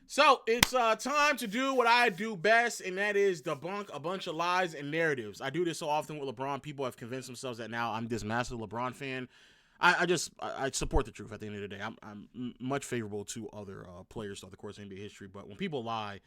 So it's time to do what I do best, and that is debunk a bunch of lies and narratives. I do this so often with LeBron. People have convinced themselves that now I'm this massive LeBron fan. I support the truth at the end of the day. I'm much favorable to other players throughout the course of NBA history, but when people lie,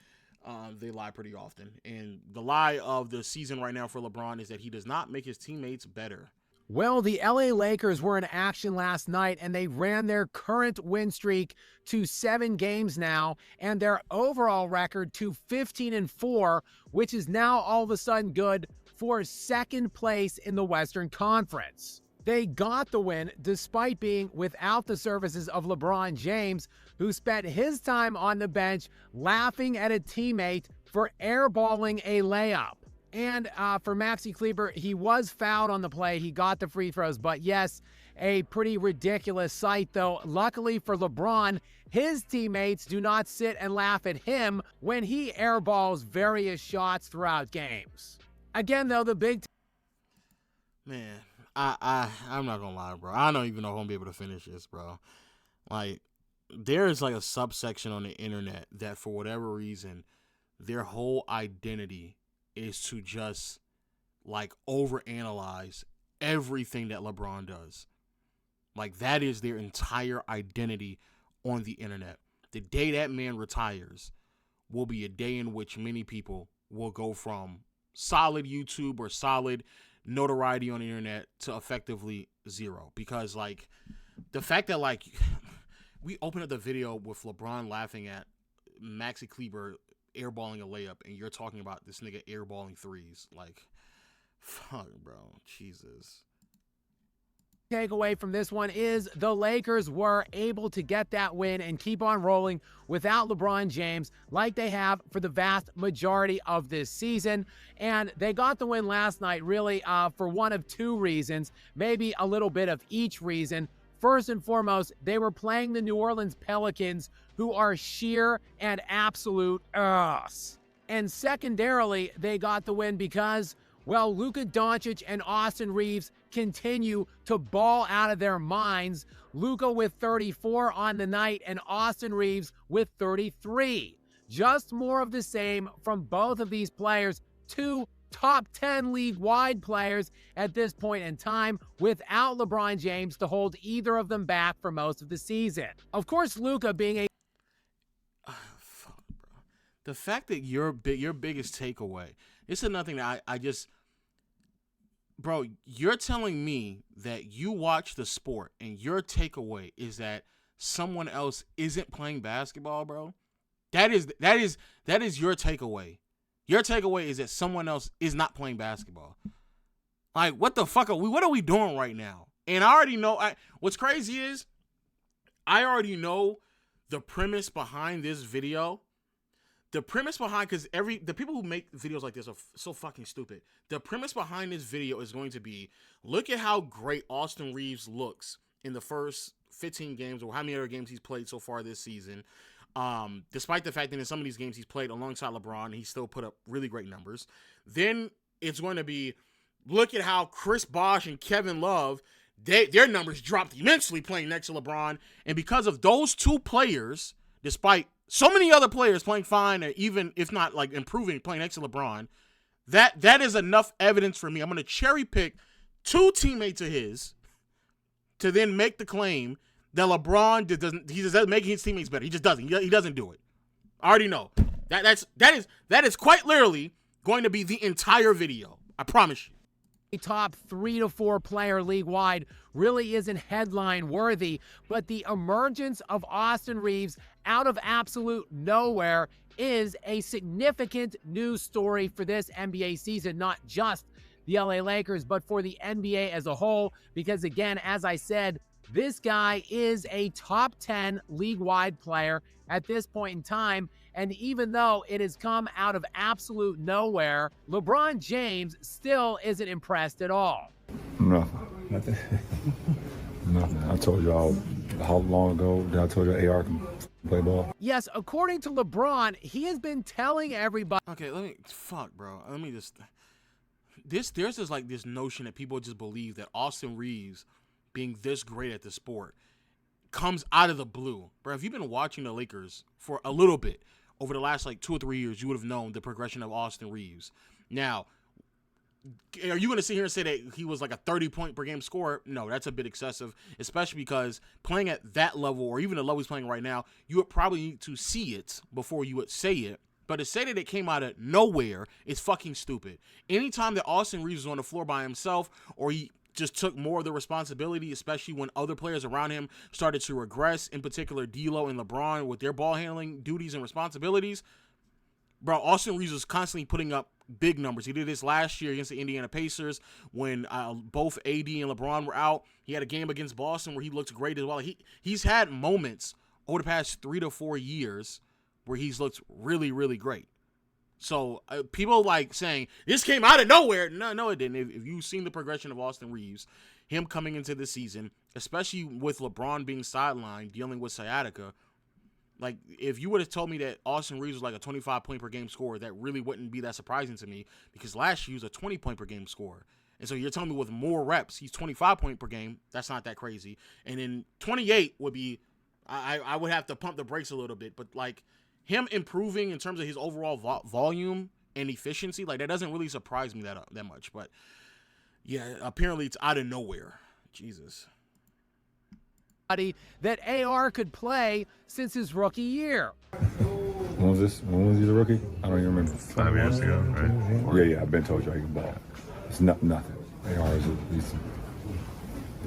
they lie pretty often. And the lie of the season right now for LeBron is that he does not make his teammates better. Well, the LA Lakers were in action last night and they ran their current win streak to 7 games now and their overall record to 15-4, which is now all of a sudden good for second place in the Western Conference. They got the win despite being without the services of LeBron James, who spent his time on the bench laughing at a teammate for airballing a layup. And for Maxi Kleber, he was fouled on the play. He got the free throws. But yes, a pretty ridiculous sight, though. Luckily for LeBron, his teammates do not sit and laugh at him when he airballs various shots throughout games. Again, though, the big... Man, I'm not going to lie, bro. I don't even know if I'm going to be able to finish this, bro. Like, there is like a subsection on the internet that for whatever reason, their whole identity is to just like overanalyze everything that LeBron does. Like that is their entire identity on the internet. The day that man retires will be a day in which many people will go from solid YouTube or solid notoriety on the internet to effectively zero. Because like the fact that like we opened up the video with LeBron laughing at Maxi Kleber airballing a layup, and you're talking about this nigga airballing threes. Like, fuck, bro. Jesus. Takeaway from this one is the Lakers were able to get that win and keep on rolling without LeBron James like they have for the vast majority of this season. And they got the win last night really for one of two reasons, maybe a little bit of each reason. First and foremost, they were playing the New Orleans Pelicans, who are sheer and absolute ass. And secondarily, they got the win because, well, Luka Doncic and Austin Reeves continue to ball out of their minds. Luka with 34 on the night and Austin Reeves with 33. Just more of the same from both of these players. Two top 10 league-wide players at this point in time without LeBron James to hold either of them back for most of the season. Of course, Luka being a... Fuck, bro. The fact that your biggest takeaway, this is another thing that I just... Bro, you're telling me that you watch the sport and your takeaway is that someone else isn't playing basketball, bro? That is your takeaway. Your takeaway is that someone else is not playing basketball. Like, what the fuck what are we doing right now? And I already know, what's crazy is, I already know the premise behind this video. The premise behind, because the people who make videos like this are so fucking stupid. The premise behind this video is going to be, look at how great Austin Reeves looks in the first 15 games, or how many other games he's played so far this season. Despite the fact that in some of these games he's played alongside LeBron, he still put up really great numbers. Then it's going to be, look at how Chris Bosh and Kevin Love, their numbers dropped immensely playing next to LeBron. And because of those two players, despite so many other players playing fine, or even if not like improving playing next to LeBron, that is enough evidence for me. I'm going to cherry pick two teammates of his to then make the claim that LeBron doesn't make his teammates better. He just doesn't. He doesn't do it. I already know. That is quite literally going to be the entire video. I promise you. A top 3 to 4 player league-wide really isn't headline worthy, but the emergence of Austin Reeves out of absolute nowhere is a significant news story for this NBA season, not just the LA Lakers, but for the NBA as a whole, because again, as I said, this guy is a top 10 league-wide player at this point in time, and even though it has come out of absolute nowhere, LeBron James still isn't impressed at all. Nothing. Nothing. I told y'all how long ago that I told you AR can play ball. Yes, according to LeBron, he has been telling everybody... Okay, there's just like this notion that people just believe that Austin Reeves being this great at the sport comes out of the blue. Bro, if you've been watching the Lakers for a little bit over the last like 2 or 3 years, you would have known the progression of Austin Reeves. Now, are you going to sit here and say that he was like a 30-point per game scorer? No, that's a bit excessive, especially because playing at that level or even the level he's playing right now, you would probably need to see it before you would say it. But to say that it came out of nowhere is fucking stupid. Anytime that Austin Reeves was on the floor by himself or he just took more of the responsibility, especially when other players around him started to regress, in particular D'Lo and LeBron with their ball handling duties and responsibilities, bro, Austin Reeves was constantly putting up big numbers. He did this last year against the Indiana Pacers when both AD and LeBron were out. He had a game against Boston where he looked great as well. He's had moments over the past 3 to 4 years where he's looked really, really great. So people like saying, this came out of nowhere. No, it didn't. If you've seen the progression of Austin Reeves, him coming into the season, especially with LeBron being sidelined, dealing with sciatica, like, if you would have told me that Austin Reeves was like a 25-point per game scorer, that really wouldn't be that surprising to me because last year he was a 20-point per game scorer. And so you're telling me with more reps, he's 25-point per game. That's not that crazy. And then 28 would be, I would have to pump the brakes a little bit. But, like, him improving in terms of his overall volume and efficiency, like, that doesn't really surprise me that much. But, yeah, apparently it's out of nowhere. Jesus. That AR could play since his rookie year. When was this? When was he the rookie? I don't even remember. 5 years ago, right? Yeah, I've been told you I can ball. It's nothing. AR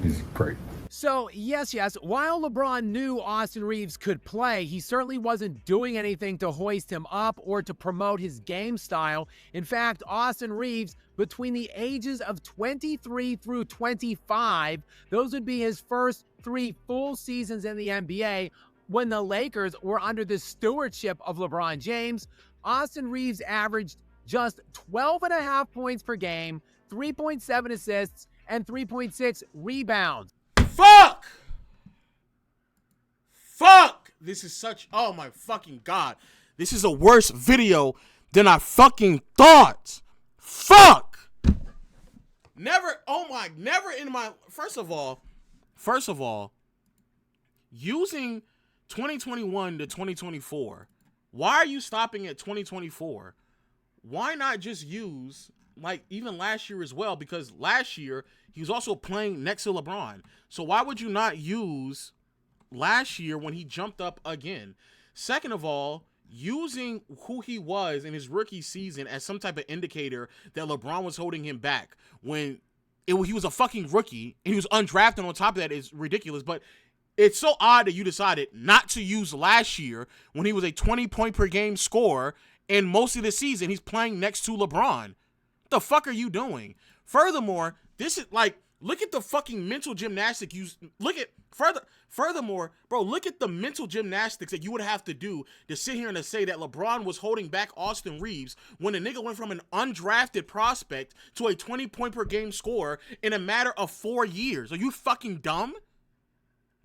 he's great. So, yes, while LeBron knew Austin Reeves could play, he certainly wasn't doing anything to hoist him up or to promote his game style. In fact, Austin Reeves, between the ages of 23 through 25, those would be his first 3 full seasons in the NBA when the Lakers were under the stewardship of LeBron James. Austin Reeves averaged just 12.5 points per game, 3.7 assists, and 3.6 rebounds. Fuck! This is such, oh my fucking God. This is a worse video than I fucking thought. Fuck! Never in my, first of all, using 2021 to 2024, why are you stopping at 2024? Why not just use, like, even last year as well? Because last year, he was also playing next to LeBron. So why would you not use last year when he jumped up again? Second of all, using who he was in his rookie season as some type of indicator that LeBron was holding him back when he was a fucking rookie and he was undrafted on top of that is ridiculous. But it's so odd that you decided not to use last year when he was a 20-point per game scorer and most of the season he's playing next to LeBron. What the fuck are you doing? Furthermore, this is like, look at the fucking mental gymnastics furthermore, bro, look at the mental gymnastics that you would have to do to sit here and to say that LeBron was holding back Austin Reeves when the nigga went from an undrafted prospect to a 20-point per game scorer in a matter of 4 years. Are you fucking dumb?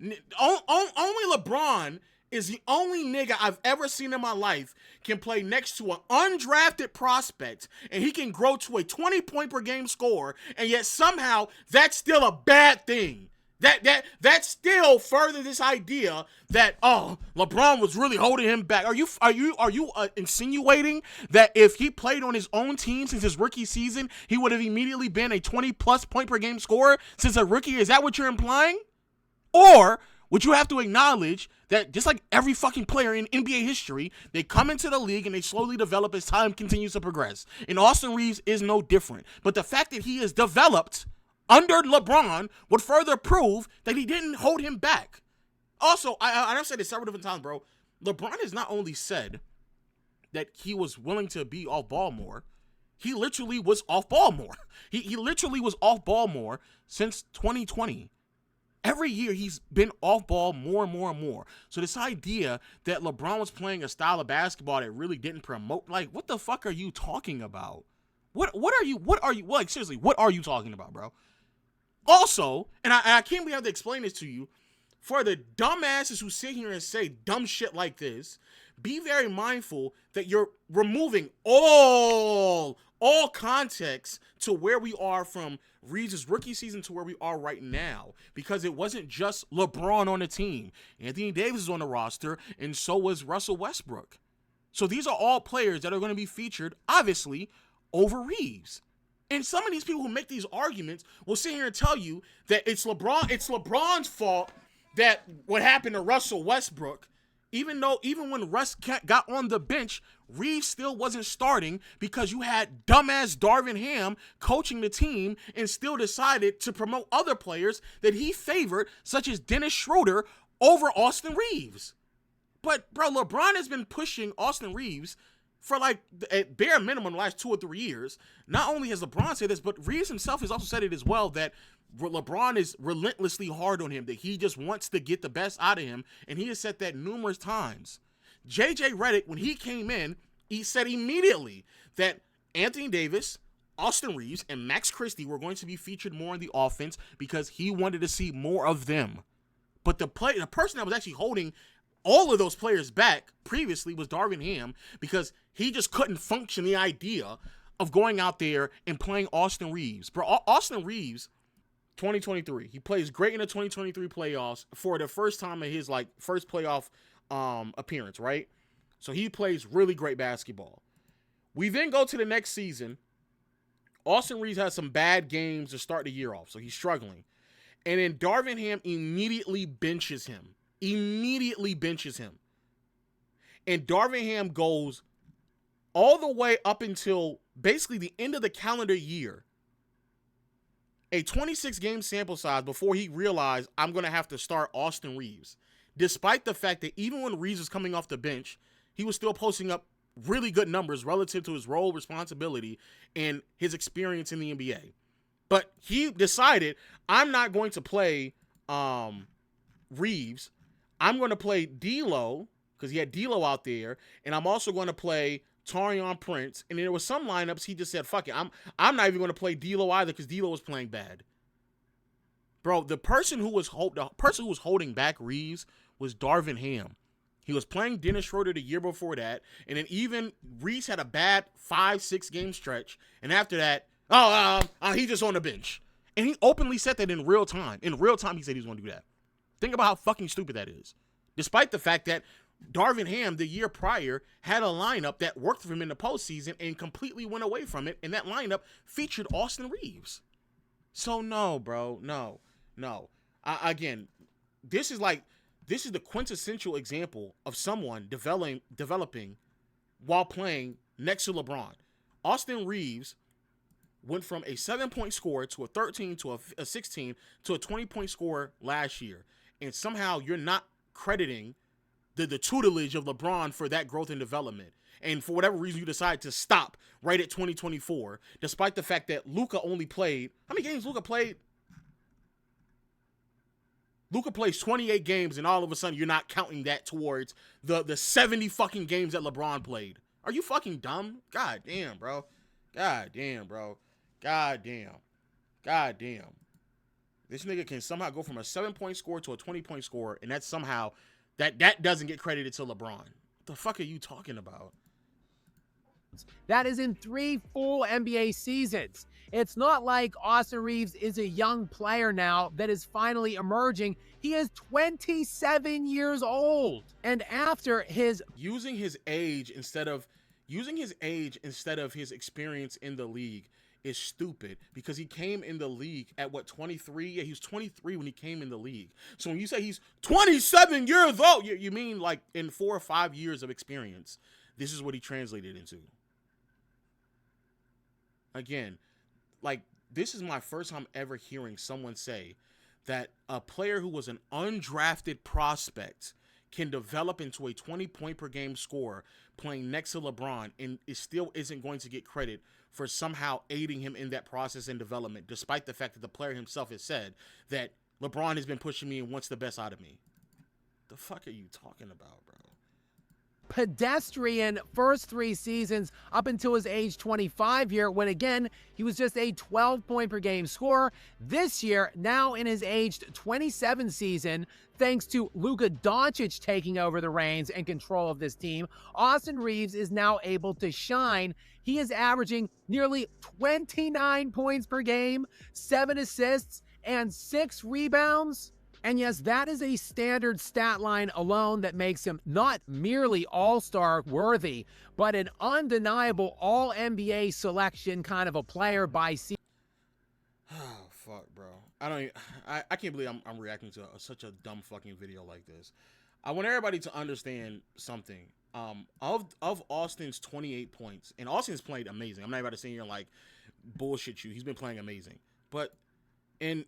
Only LeBron is the only nigga I've ever seen in my life can play next to an undrafted prospect and he can grow to a 20-point per game scorer, and yet somehow that's still a bad thing. That still further this idea that, oh, LeBron was really holding him back. Are you insinuating that if he played on his own team since his rookie season, he would have immediately been a 20-plus point per game scorer since a rookie? Is that what you're implying? Or would you have to acknowledge that just like every fucking player in NBA history, they come into the league and they slowly develop as time continues to progress? And Austin Reeves is no different. But the fact that he is developed under LeBron would further prove that he didn't hold him back. Also, I've said this several different times, bro. LeBron has not only said that he was willing to be off ball more, he literally was off ball more. He literally was off ball more since 2020. Every year he's been off ball more and more and more. So this idea that LeBron was playing a style of basketball that really didn't promote, like, what the fuck are you talking about? What are you, like, seriously, what are you talking about, bro? Also, and I can't believe I have to explain this to you, for the dumbasses who sit here and say dumb shit like this, be very mindful that you're removing all all context to where we are from Reeves' rookie season to where we are right now, because it wasn't just LeBron on the team. Anthony Davis is on the roster, and so was Russell Westbrook. So these are all players that are going to be featured, obviously, over Reeves. And some of these people who make these arguments will sit here and tell you that it's LeBron's fault that what happened to Russell Westbrook, even when Russ got on the bench, Reeves still wasn't starting because you had dumbass Darvin Ham coaching the team and still decided to promote other players that he favored, such as Dennis Schroeder, over Austin Reeves. But, bro, LeBron has been pushing Austin Reeves for like at bare minimum the last 2 or 3 years. Not only has LeBron said this, but Reeves himself has also said it as well, that LeBron is relentlessly hard on him, that he just wants to get the best out of him, and he has said that numerous times. JJ Redick, when he came in, he said immediately that Anthony Davis, Austin Reeves, and Max Christie were going to be featured more in the offense because he wanted to see more of them. But the person that was actually holding all of those players back previously was Darvin Ham, because he just couldn't function the idea of going out there and playing Austin Reeves. Bro, Austin Reeves, 2023, he plays great in the 2023 playoffs for the first time in his like first playoff appearance, right? So he plays really great basketball. We then go to the next season. Austin Reeves has some bad games to start the year off, so he's struggling. And then Darvin Ham immediately benches him. And Darvin Ham goes all the way up until basically the end of the calendar year, a 26-game sample size, before he realized, I'm going to have to start Austin Reeves. Despite the fact that even when Reeves was coming off the bench, he was still posting up really good numbers relative to his role, responsibility, and his experience in the NBA. But he decided, I'm not going to play Reeves. I'm going to play D'Lo, because he had D'Lo out there, and I'm also going to play Taurean Prince. And there was some lineups he just said, fuck it, I'm not even going to play D'Lo either, because D'Lo was playing bad. Bro, the person who was holding back Reeves was Darvin Ham. He was playing Dennis Schroeder the year before that, and then even Reeves had a bad 5-6 game stretch, and after that, he's just on the bench. And he openly said that in real time. In real time, he said he was going to do that. Think about how fucking stupid that is. Despite the fact that Darvin Ham, the year prior, had a lineup that worked for him in the postseason and completely went away from it, and that lineup featured Austin Reeves. So no, bro, no. Again, this is the quintessential example of someone developing while playing next to LeBron. Austin Reeves went from a 7-point scorer to a 13 to a 16 to a 20-point scorer last year. And somehow you're not crediting the tutelage of LeBron for that growth and development. And for whatever reason, you decide to stop right at 2024, despite the fact that Luka only played, how many games Luka played? Luka plays 28 games, and all of a sudden you're not counting that towards the 70 fucking games that LeBron played. Are you fucking dumb? God damn, bro. God damn. This nigga can somehow go from a 7-point scorer to a 20-point scorer, and that's somehow, that doesn't get credited to LeBron. What the fuck are you talking about? That is in 3 full NBA seasons. It's not like Austin Reeves is a young player now that is finally emerging. He is 27 years old. And after his... Using his age instead of his experience in the league is stupid, because he came in the league at 23? Yeah, he was 23 when he came in the league. So when you say he's 27 years old, you mean like in 4 or 5 years of experience, this is what he translated into. Again, like, this is my first time ever hearing someone say that a player who was an undrafted prospect can develop into a 20-point per game scorer playing next to LeBron, and it still isn't going to get credit for somehow aiding him in that process and development, despite the fact that the player himself has said that LeBron has been pushing me and wants the best out of me. The fuck are you talking about, bro? pedestrian first 3 seasons up until his age 25 year, when again, he was just a 12-point per game scorer. This year, now in his aged 27 season, thanks to Luka Doncic taking over the reins and control of this team, Austin Reaves is now able to shine. He is averaging nearly 29 points per game, 7 assists, and 6 rebounds. And yes, that is a standard stat line alone that makes him not merely all-star worthy, but an undeniable all-NBA selection kind of a player by season. Oh, fuck, bro. I can't believe I'm reacting to such a dumb fucking video like this. I want everybody to understand something. Of Austin's 28 points, and Austin's played amazing. I'm not about to sit here and like bullshit you. He's been playing amazing. But in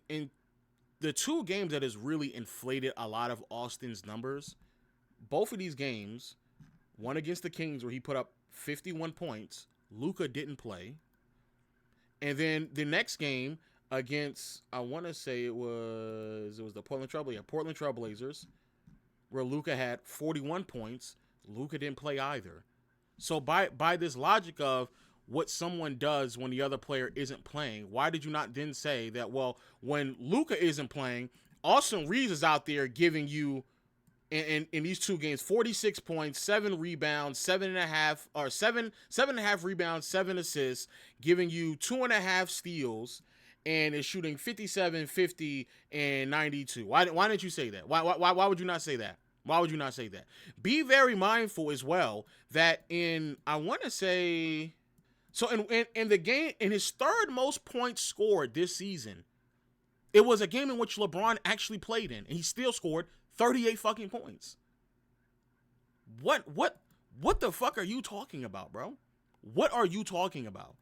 the 2 games that has really inflated a lot of Austin's numbers, both of these games, one against the Kings where he put up 51 points, Luka didn't play. And then the next game against, I want to say it was the Portland Trailblazers, where Luka had 41 points, Luka didn't play either. So by this logic of what someone does when the other player isn't playing, why did you not then say that, well, when Luka isn't playing, Austin Reeves is out there giving you, in these 2 games, 46 points, 7 rebounds, 7.5 rebounds, 7 assists, giving you 2.5 steals, and is shooting 57, 50, and 92. Why didn't you say that? Why would you not say that? Why would you not say that? Be very mindful as well that in, I want to say, so in the game, in his 3rd most points scored this season, it was a game in which LeBron actually played in, and he still scored 38 fucking points. What the fuck are you talking about, bro? What are you talking about?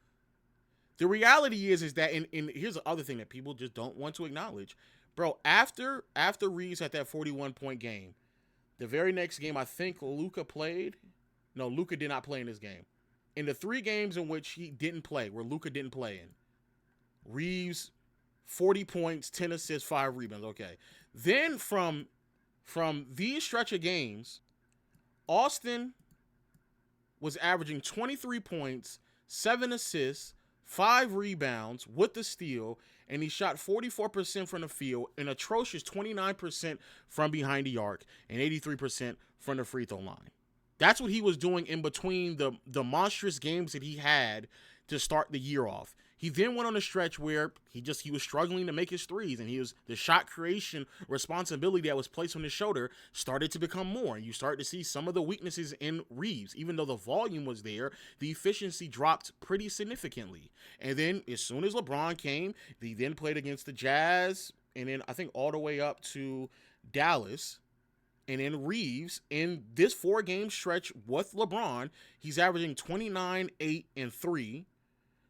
The reality is that, and here's the other thing that people just don't want to acknowledge. Bro, after Reeves had that 41-point game, the very next game, I think Luka played. No, Luka did not play in this game. In the 3 games in which he didn't play, where Luka didn't play in, Reeves, 40 points, 10 assists, 5 rebounds. Okay. Then from these stretch of games, Austin was averaging 23 points, 7 assists, 5 rebounds with the steal, and he shot 44% from the field, an atrocious 29% from behind the arc, and 83% from the free throw line. That's what he was doing in between the monstrous games that he had to start the year off. He then went on a stretch where he was struggling to make his threes, and the shot creation responsibility that was placed on his shoulder started to become more. And you start to see some of the weaknesses in Reeves. Even though the volume was there, the efficiency dropped pretty significantly. And then as soon as LeBron came, he then played against the Jazz, and then I think all the way up to Dallas. And then Reeves, in this 4-game stretch with LeBron, he's averaging 29, 8, and 3,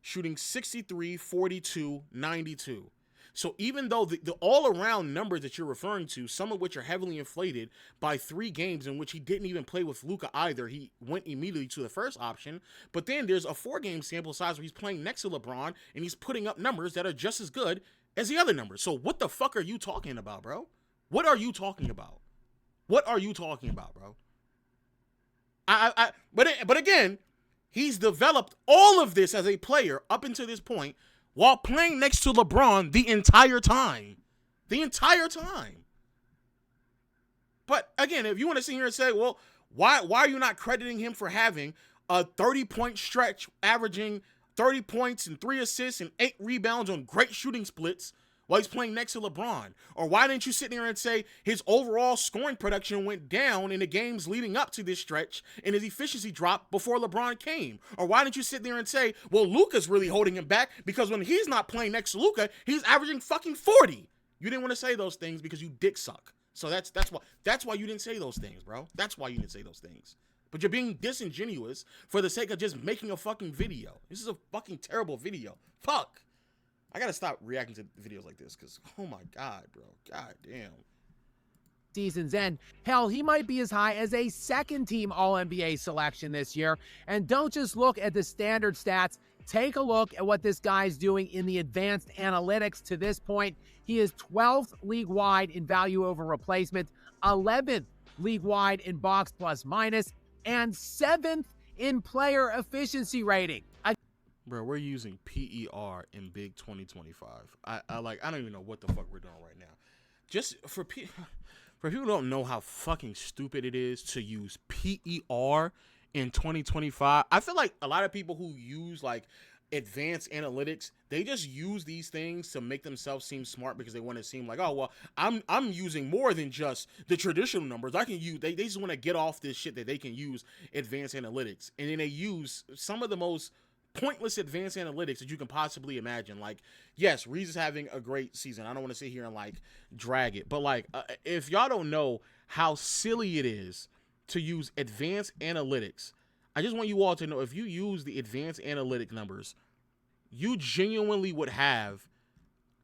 shooting 63, 42, 92. So even though the all-around numbers that you're referring to, some of which are heavily inflated by 3 games in which he didn't even play with Luka either, he went immediately to the first option. But then there's a 4-game sample size where he's playing next to LeBron, and he's putting up numbers that are just as good as the other numbers. So what the fuck are you talking about, bro? What are you talking about? What are you talking about, bro? But again, he's developed all of this as a player up until this point while playing next to LeBron the entire time. The entire time. But again, if you want to sit here and say, well, why are you not crediting him for having a 30-point stretch, averaging 30 points and 3 assists and 8 rebounds on great shooting splits while he's playing next to LeBron? Or why didn't you sit there and say his overall scoring production went down in the games leading up to this stretch and his efficiency dropped before LeBron came? Or why didn't you sit there and say, well, Luka's really holding him back because when he's not playing next to Luka, he's averaging fucking 40. You didn't want to say those things because you dick suck. So that's why you didn't say those things, bro. That's why you didn't say those things. But you're being disingenuous for the sake of just making a fucking video. This is a fucking terrible video. Fuck. I gotta stop reacting to videos like this because, oh my God, bro. God damn. Season's end. Hell, he might be as high as a 2nd-team All-NBA selection this year. And don't just look at the standard stats. Take a look at what this guy's doing in the advanced analytics to this point. He is 12th league-wide in value over replacement, 11th league-wide in box plus minus, and 7th in player efficiency rating. Bro, we're using PER in Big 2025. I don't even know what the fuck we're doing right now. Just for people who don't know how fucking stupid it is to use PER in 2025, I feel like a lot of people who use like advanced analytics, they just use these things to make themselves seem smart because they want to seem like, oh well, I'm using more than just the traditional numbers. I can use they just want to get off this shit that they can use advanced analytics, and then they use some of the most pointless advanced analytics that you can possibly imagine. Like, yes, Reeves is having a great season. I don't want to sit here and like drag it, but like if y'all don't know how silly it is to use advanced analytics, I just want you all to know, if you use the advanced analytic numbers, you genuinely would have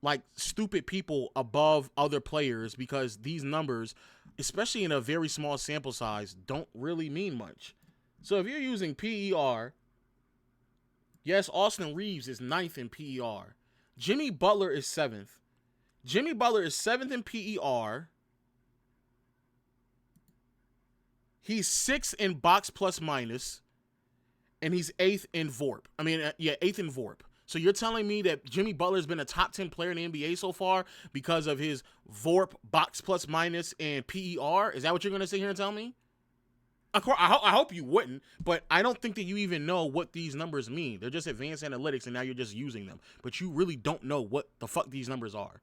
like stupid people above other players, because these numbers, especially in a very small sample size, don't really mean much. So if you're using PER, yes, Austin Reeves is 9th in PER. Jimmy Butler is 7th. Jimmy Butler is 7th in PER. He's 6th in box plus minus. And he's 8th in VORP. 8th in VORP. So you're telling me that Jimmy Butler's been a top 10 player in the NBA so far because of his VORP, box plus minus, and PER? Is that what you're going to sit here and tell me? Of course, I hope you wouldn't, but I don't think that you even know what these numbers mean. They're just advanced analytics, and now you're just using them. But you really don't know what the fuck these numbers are.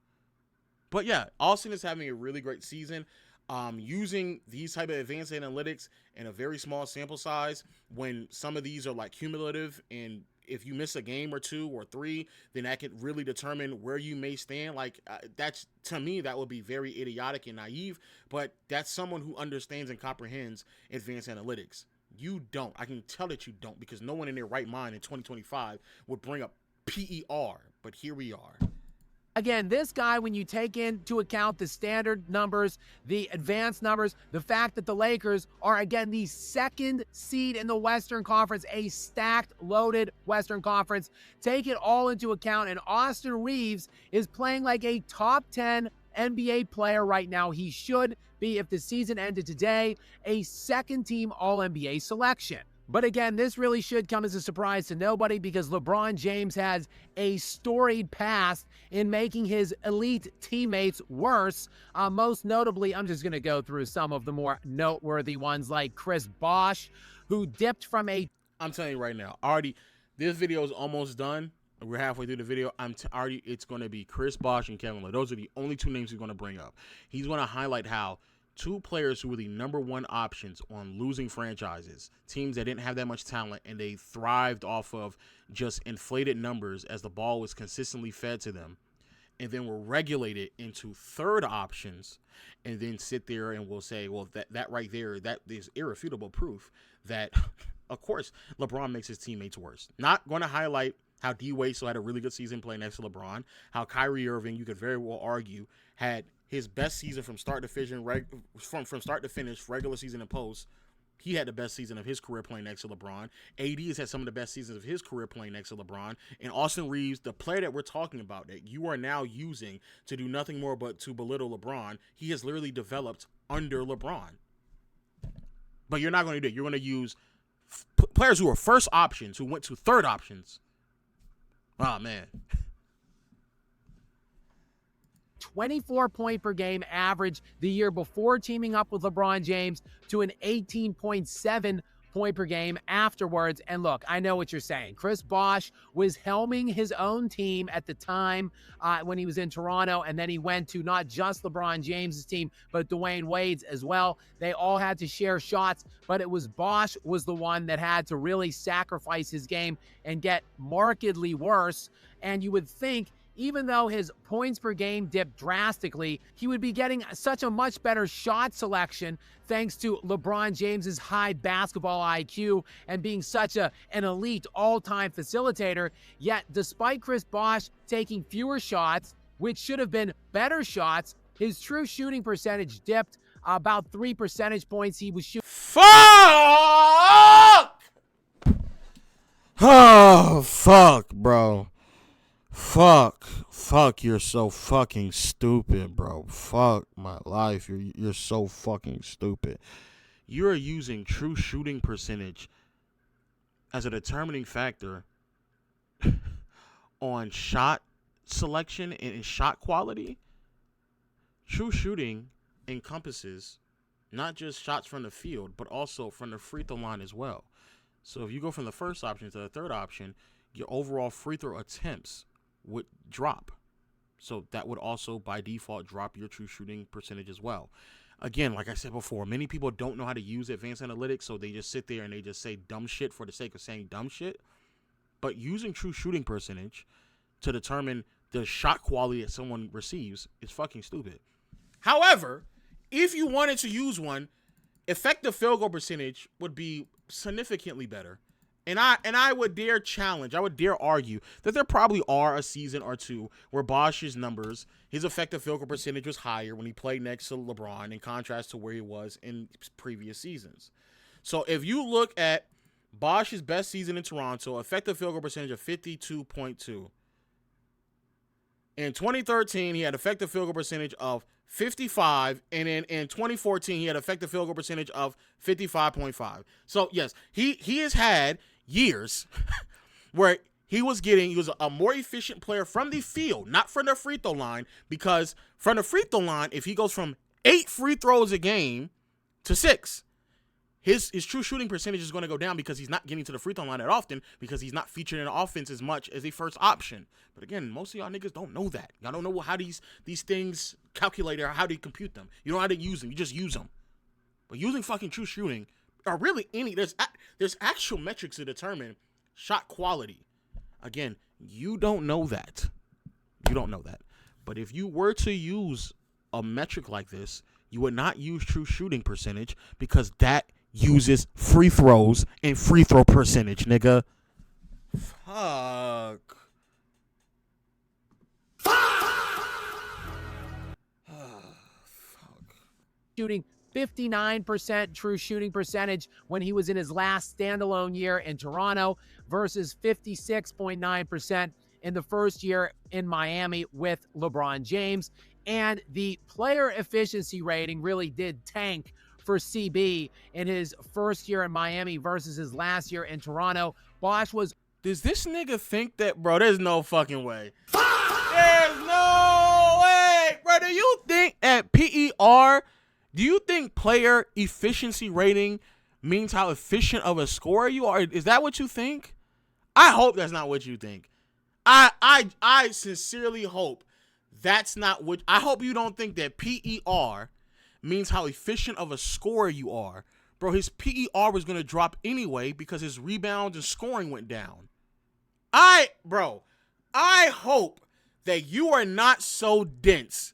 But yeah, Austin is having a really great season. Using these type of advanced analytics in a very small sample size, when some of these are like cumulative, and if you miss a game or 2 or 3, then that could really determine where you may stand. Like that's, to me, that would be very idiotic and naive, but that's someone who understands and comprehends advanced analytics. You don't. I can tell that you don't, because no one in their right mind in 2025 would bring up PER, but here we are. Again, this guy, when you take into account the standard numbers, the advanced numbers, the fact that the Lakers are, again, the 2nd seed in the Western Conference, a stacked, loaded Western Conference, take it all into account, and Austin Reeves is playing like a top 10 NBA player right now. He should be, if the season ended today, a second-team All-NBA selection. But again, this really should come as a surprise to nobody, because LeBron James has a storied past in making his elite teammates worse. Most notably, I'm just going to go through some of the more noteworthy ones, like Chris Bosh, who dipped from a... I'm telling you right now, this video is almost done. We're halfway through the video. It's going to be Chris Bosh and Kevin Love. Those are the only 2 names he's going to bring up. He's going to highlight how 2 players who were the number 1 options on losing franchises, teams that didn't have that much talent, and they thrived off of just inflated numbers as the ball was consistently fed to them, and then were regulated into 3rd options, and then sit there and will say, well, that right there, that is irrefutable proof that, of course, LeBron makes his teammates worse. Not going to highlight how D-Wade still had a really good season playing next to LeBron, how Kyrie Irving, you could very well argue, had his best season from start to finish, regular season and post. He had the best season of his career playing next to LeBron. AD has had some of the best seasons of his career playing next to LeBron. And Austin Reeves, the player that we're talking about, that you are now using to do nothing more but to belittle LeBron, he has literally developed under LeBron. But you're not going to do it. You're going to use players who are first options, who went to 3rd options. Oh, man. 24-point per game average the year before teaming up with LeBron James to an 18.7 point per game afterwards. And look, I know what you're saying. Chris Bosh was helming his own team at the time when he was in Toronto, and then he went to not just LeBron James's team, but Dwayne Wade's as well. They all had to share shots, but it was Bosh was the one that had to really sacrifice his game and get markedly worse. And you would think, even though his points per game dipped drastically, he would be getting such a much better shot selection thanks to LeBron James's high basketball IQ and being such an elite all-time facilitator. Yet, despite Chris Bosh taking fewer shots, which should have been better shots, his true shooting percentage dipped about 3 percentage points. He was shooting... Fuck! Oh, fuck, bro. Fuck, you're so fucking stupid, bro. Fuck my life. You're so fucking stupid. you're using true shooting percentage as a determining factor on shot selection and shot quality. True shooting encompasses not just shots from the field, but also from the free throw line as well. So if you go from the first option to the third option, your overall free throw attempts would drop. So that would also, by default, drop your true shooting percentage as well. Again, like I said before, many people don't know how to use advanced analytics, so they just sit there and they just say dumb shit for the sake of saying dumb shit. But using true shooting percentage to determine the shot quality that someone receives is fucking stupid. However, if you wanted to use one, effective field goal percentage would be significantly better. And I would dare challenge, I would dare argue that there probably are a season or two where Bosh's numbers, his effective field goal percentage was higher when he played next to LeBron in contrast to where he was in previous seasons. So if you look at Bosh's best season in Toronto, effective field goal percentage of 52.2. In 2013, he had effective field goal percentage of 55, and in 2014, he had effective field goal percentage of 55.5. So, yes, he has had years where he was a more efficient player from the field, not from the free throw line, because from the free throw line, if he goes from 8 free throws a game to 6, his true shooting percentage is going to go down because he's not getting to the free throw line that often because he's not featured in the offense as much as a first option. But again, most of y'all niggas don't know that. Y'all don't know how these things calculate or how they compute them. You don't know how to use them. You just use them. But using fucking true shooting or really there's actual metrics to determine shot quality. Again, you don't know that. You don't know that. But if you were to use a metric like this, you would not use true shooting percentage because that uses free throws and free throw percentage, nigga. Fuck. Shooting 59% true shooting percentage when he was in his last standalone year in Toronto versus 56.9% in the first year in Miami with LeBron James. And the player efficiency rating really did tank for CB in his first year in Miami versus his last year in Toronto. Bosh was... Does this nigga think that, bro, there's no fucking way. There's no way. Bro, do you think at PER, do you think player efficiency rating means how efficient of a scorer you are? Is that what you think? I hope that's not what you think. I sincerely hope that's not what... I hope you don't think that PER means how efficient of a scorer you are. Bro, his PER was going to drop anyway because his rebounds and scoring went down. I hope that you are not so dense,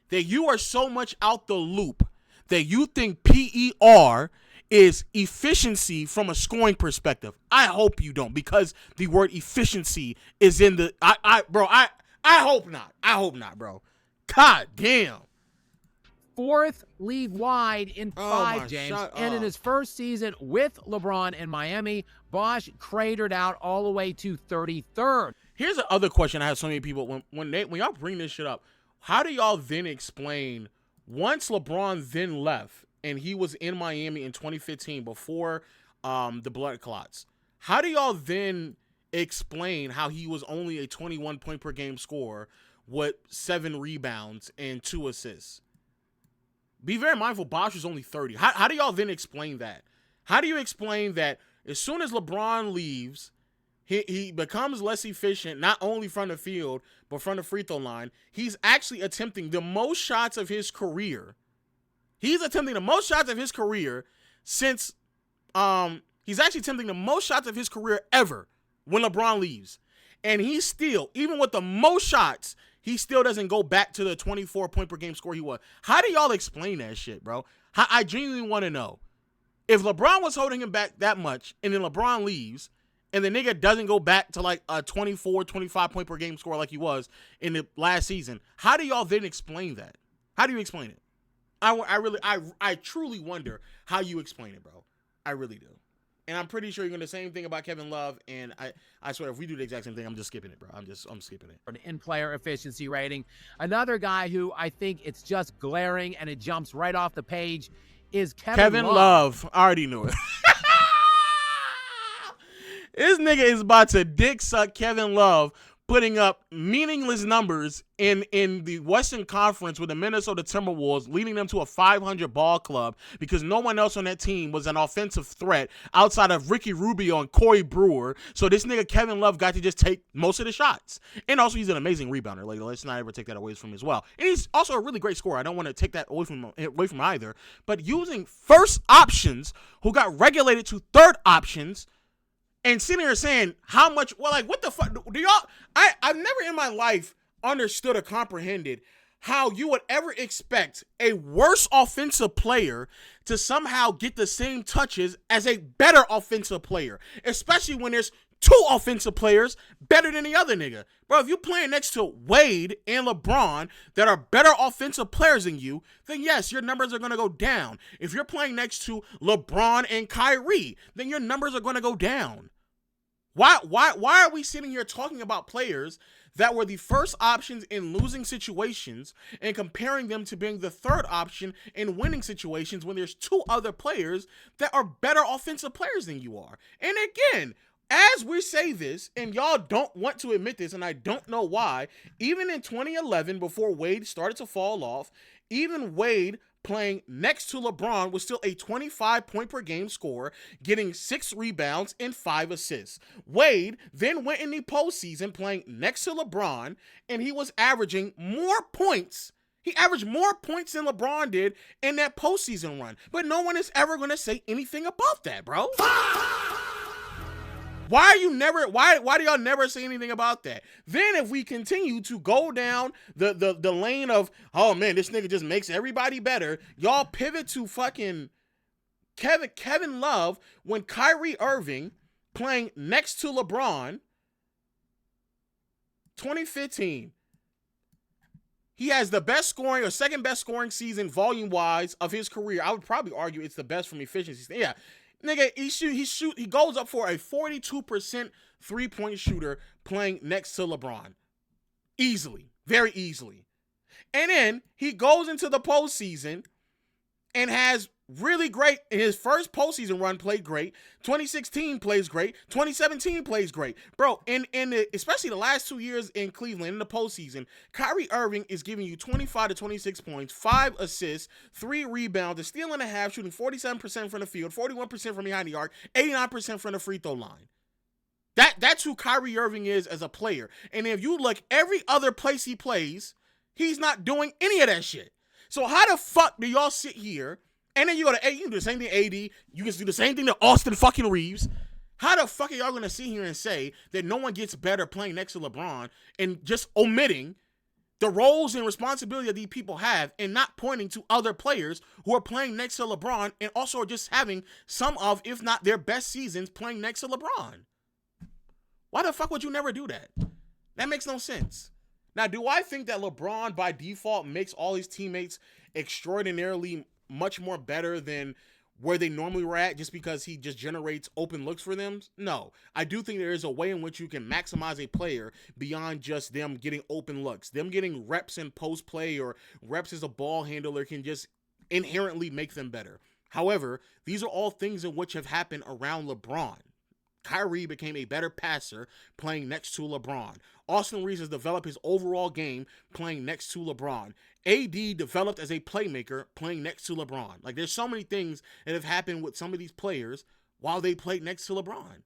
that you are so much out the loop, that you think PER is efficiency from a scoring perspective. I hope you don't, because the word efficiency is in the... I hope not. I hope not, bro. God damn. 4th league-wide in 5, James. And in his first season with LeBron in Miami, Bosh cratered out all the way to 33rd. Here's the other question I have so many people, when y'all bring this shit up, how do y'all then explain, once LeBron then left, and he was in Miami in 2015 before the blood clots, how do y'all then explain how he was only a 21 point per game scorer with 7 rebounds and 2 assists? Be very mindful, Bosh was only 30. How do y'all then explain that? How do you explain that as soon as LeBron leaves, he becomes less efficient, not only from the field, but from the free throw line? He's actually attempting the most shots of his career. He's attempting the most shots of his career since he's actually attempting the most shots of his career ever when LeBron leaves. And he's still, even with the most shots, he still doesn't go back to the 24 point per game score he was. How do y'all explain that shit, bro? I genuinely want to know. If LeBron was holding him back that much, and then LeBron leaves, and the nigga doesn't go back to like a 24, 25 point per game score like he was in the last season, how do y'all then explain that? How do you explain it? I truly wonder how you explain it, bro. I really do. And I'm pretty sure you're going to do the same thing about Kevin Love. And I swear, if we do the exact same thing, I'm just skipping it, bro. I'm skipping it. In player efficiency rating. Another guy who I think it's just glaring and it jumps right off the page is Kevin Love. I already knew it. This nigga is about to dick suck Kevin Love, putting up meaningless numbers in the Western Conference with the Minnesota Timberwolves, leading them to a 500 ball club because no one else on that team was an offensive threat outside of Ricky Rubio and Corey Brewer. So this nigga Kevin Love got to just take most of the shots. And also he's an amazing rebounder. Like, let's not ever take that away from him as well. And he's also a really great scorer. I don't want to take that away from either. But using first options who got regulated to third options and sitting here saying how much, well, like, what the fuck do y'all, I've never in my life understood or comprehended how you would ever expect a worse offensive player to somehow get the same touches as a better offensive player, especially when there's two offensive players better than the other nigga. Bro, if you're playing next to Wade and LeBron that are better offensive players than you, then yes, your numbers are going to go down. If you're playing next to LeBron and Kyrie, then your numbers are going to go down. Why are we sitting here talking about players that were the first options in losing situations and comparing them to being the third option in winning situations when there's two other players that are better offensive players than you are? And again, as we say this, and y'all don't want to admit this, and I don't know why, even in 2011, before Wade started to fall off, even Wade playing next to LeBron was still a 25-point-per-game scorer, getting 6 rebounds and 5 assists. Wade then went in the postseason playing next to LeBron, and he was averaging more points. He averaged more points than LeBron did in that postseason run. But no one is ever going to say anything about that, bro. Why do y'all never say anything about that? Then if we continue to go down the lane of, oh man, this nigga just makes everybody better, y'all pivot to fucking Kevin Love when Kyrie Irving playing next to LeBron, 2015. He has the best scoring or second best scoring season volume-wise of his career. I would probably argue it's the best from efficiency. Yeah. Nigga, he goes up for a 42% three-point shooter playing next to LeBron. Easily. Very easily. And then he goes into the postseason and has really great, in his first postseason run played great. 2016 plays great. 2017 plays great. Bro, especially the last 2 years in Cleveland in the postseason, Kyrie Irving is giving you 25 to 26 points, 5 assists, 3 rebounds, a steal and a half, shooting 47% from the field, 41% from behind the arc, 89% from the free throw line. That's who Kyrie Irving is as a player. And if you look every other place he plays, he's not doing any of that shit. So how the fuck do y'all sit here and then you go to you can do the same thing to AD, you can do the same thing to Austin fucking Reeves? How the fuck are y'all gonna sit here and say that no one gets better playing next to LeBron and just omitting the roles and responsibility that these people have and not pointing to other players who are playing next to LeBron and also are just having some of, if not their best seasons playing next to LeBron? Why the fuck would you never do that? That makes no sense. Now, do I think that LeBron by default makes all his teammates extraordinarily much more better than where they normally were at just because he just generates open looks for them? No. I do think there is a way in which you can maximize a player beyond just them getting open looks. Them getting reps in post play or reps as a ball handler can just inherently make them better. However, these are all things in which have happened around LeBron. Kyrie became a better passer playing next to LeBron. Austin Reeves has developed his overall game playing next to LeBron. AD developed as a playmaker playing next to LeBron. Like, there's so many things that have happened with some of these players while they played next to LeBron.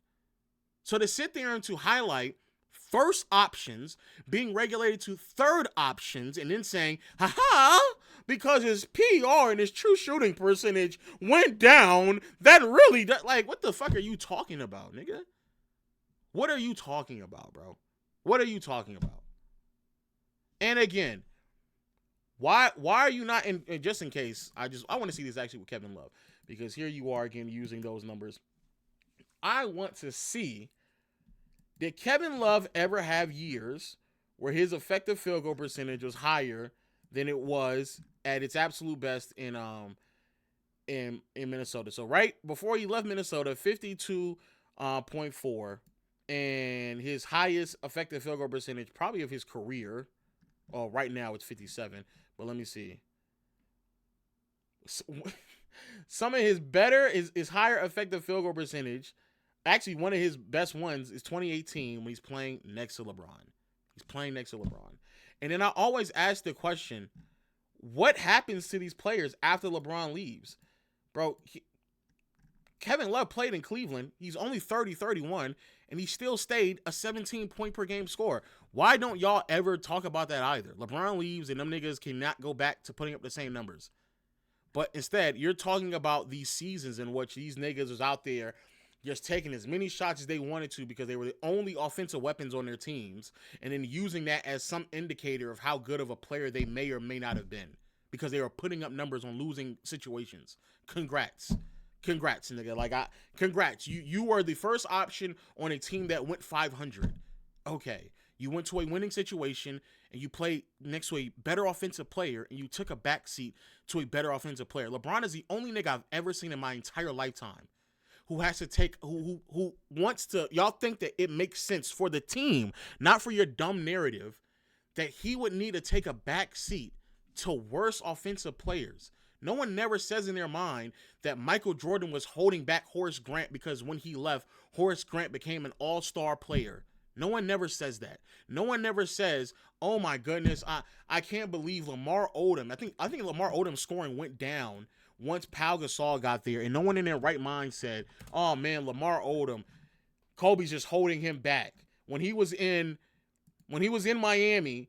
So to sit there and to highlight first options being regulated to third options and then saying, haha, because his PR and his true shooting percentage went down, that really, like, what the fuck are you talking about, nigga? What are you talking about, bro? What are you talking about? And again, why are you not, and just in case, I want to see this actually with Kevin Love, because here you are again using those numbers. I want to see, did Kevin Love ever have years where his effective field goal percentage was higher than it was at its absolute best in Minnesota? So right before he left Minnesota, 52.4, and his highest effective field goal percentage probably of his career. Oh, right now it's 57. But let me see. Some of his better is higher effective field goal percentage. Actually, one of his best ones is 2018 when he's playing next to LeBron. He's playing next to LeBron. And then I always ask the question, what happens to these players after LeBron leaves? Bro, Kevin Love played in Cleveland. He's only 30-31, and he still stayed a 17-point per game scorer. Why don't y'all ever talk about that either? LeBron leaves, and them niggas cannot go back to putting up the same numbers. But instead, you're talking about these seasons in which these niggas was out there just taking as many shots as they wanted to because they were the only offensive weapons on their teams, and then using that as some indicator of how good of a player they may or may not have been because they were putting up numbers on losing situations. Congrats, nigga. Congrats. You were the first option on a team that went 500. Okay. You went to a winning situation and you played next to a better offensive player and you took a backseat to a better offensive player. LeBron is the only nigga I've ever seen in my entire lifetime who has to take, who wants to, y'all think that it makes sense for the team, not for your dumb narrative, that he would need to take a backseat to worse offensive players. No one never says in their mind that Michael Jordan was holding back Horace Grant because when he left, Horace Grant became an all-star player. No one never says that. No one never says, oh my goodness, I can't believe Lamar Odom. I think Lamar Odom's scoring went down once Pau Gasol got there, and no one in their right mind said, oh man, Lamar Odom, Kobe's just holding him back. When he was in Miami,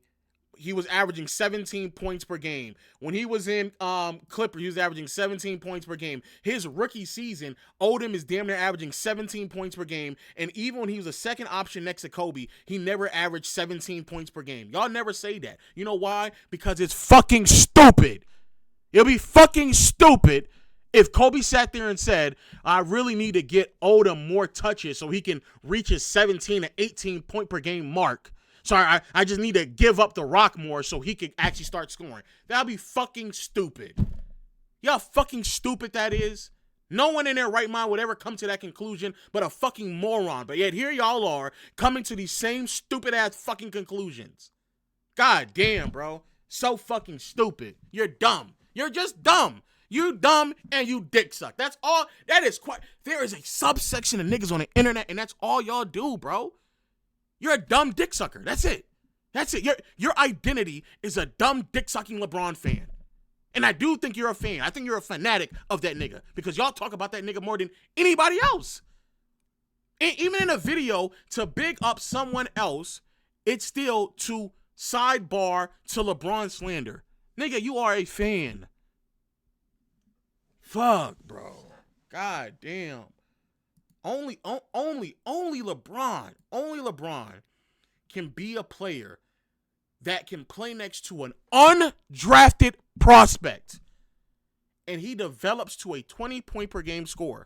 he was averaging 17 points per game. When he was in Clippers, he was averaging 17 points per game. His rookie season, Odom is damn near averaging 17 points per game. And even when he was a second option next to Kobe, he never averaged 17 points per game. Y'all never say that. You know why? Because it's fucking stupid. It'll be fucking stupid if Kobe sat there and said, I really need to get Odom more touches so he can reach his 17 to 18 point per game mark. Sorry, I just need to give up the rock more so he could actually start scoring. That'll be fucking stupid. Y'all fucking stupid that is. No one in their right mind would ever come to that conclusion but a fucking moron. But yet here y'all are coming to these same stupid ass fucking conclusions. God damn, bro. So fucking stupid. You're dumb. You're just dumb. You dumb and you dick suck. That's all. That is quite. There is a subsection of niggas on the internet and that's all y'all do, bro. You're a dumb dick sucker. That's it. That's it. Your identity is a dumb dick sucking LeBron fan. And I do think you're a fan. I think you're a fanatic of that nigga because y'all talk about that nigga more than anybody else. And even in a video to big up someone else, it's still to sidebar to LeBron slander. Nigga, you are a fan. Fuck, bro. God damn. Only LeBron can be a player that can play next to an undrafted prospect. And he develops to a 20-point per game scorer.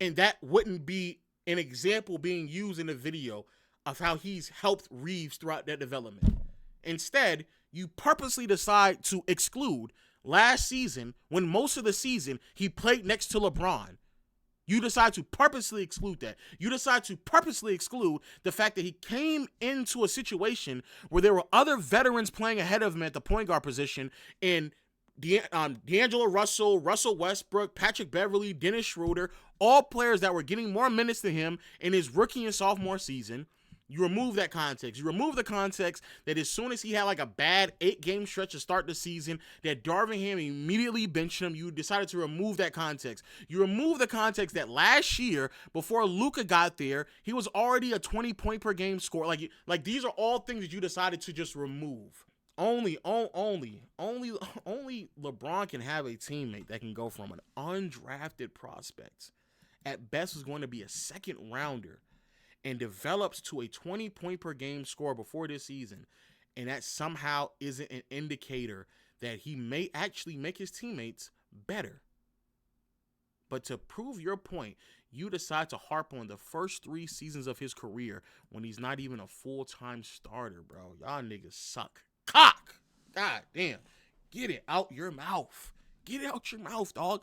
And that wouldn't be an example being used in the video of how he's helped Reeves throughout that development. Instead, you purposely decide to exclude last season when most of the season he played next to LeBron. You decide to purposely exclude that. You decide to purposely exclude the fact that he came into a situation where there were other veterans playing ahead of him at the point guard position in D'Angelo Russell, Russell Westbrook, Patrick Beverly, Dennis Schroeder, all players that were getting more minutes than him in his rookie and sophomore season. You remove that context. You remove the context that as soon as he had like a bad 8-game stretch to start the season, that Darvin Ham immediately benched him. You decided to remove that context. You remove the context that last year, before Luka got there, he was already a 20-point per game scorer. Like these are all things that you decided to just remove. Only LeBron can have a teammate that can go from an undrafted prospect, at best is going to be a second rounder, and develops to a 20-point per game score before this season, and that somehow isn't an indicator that he may actually make his teammates better. But to prove your point, you decide to harp on the first 3 seasons of his career when he's not even a full-time starter, bro. Y'all niggas suck. Cock! God damn. Get it out your mouth. Get it out your mouth, dog.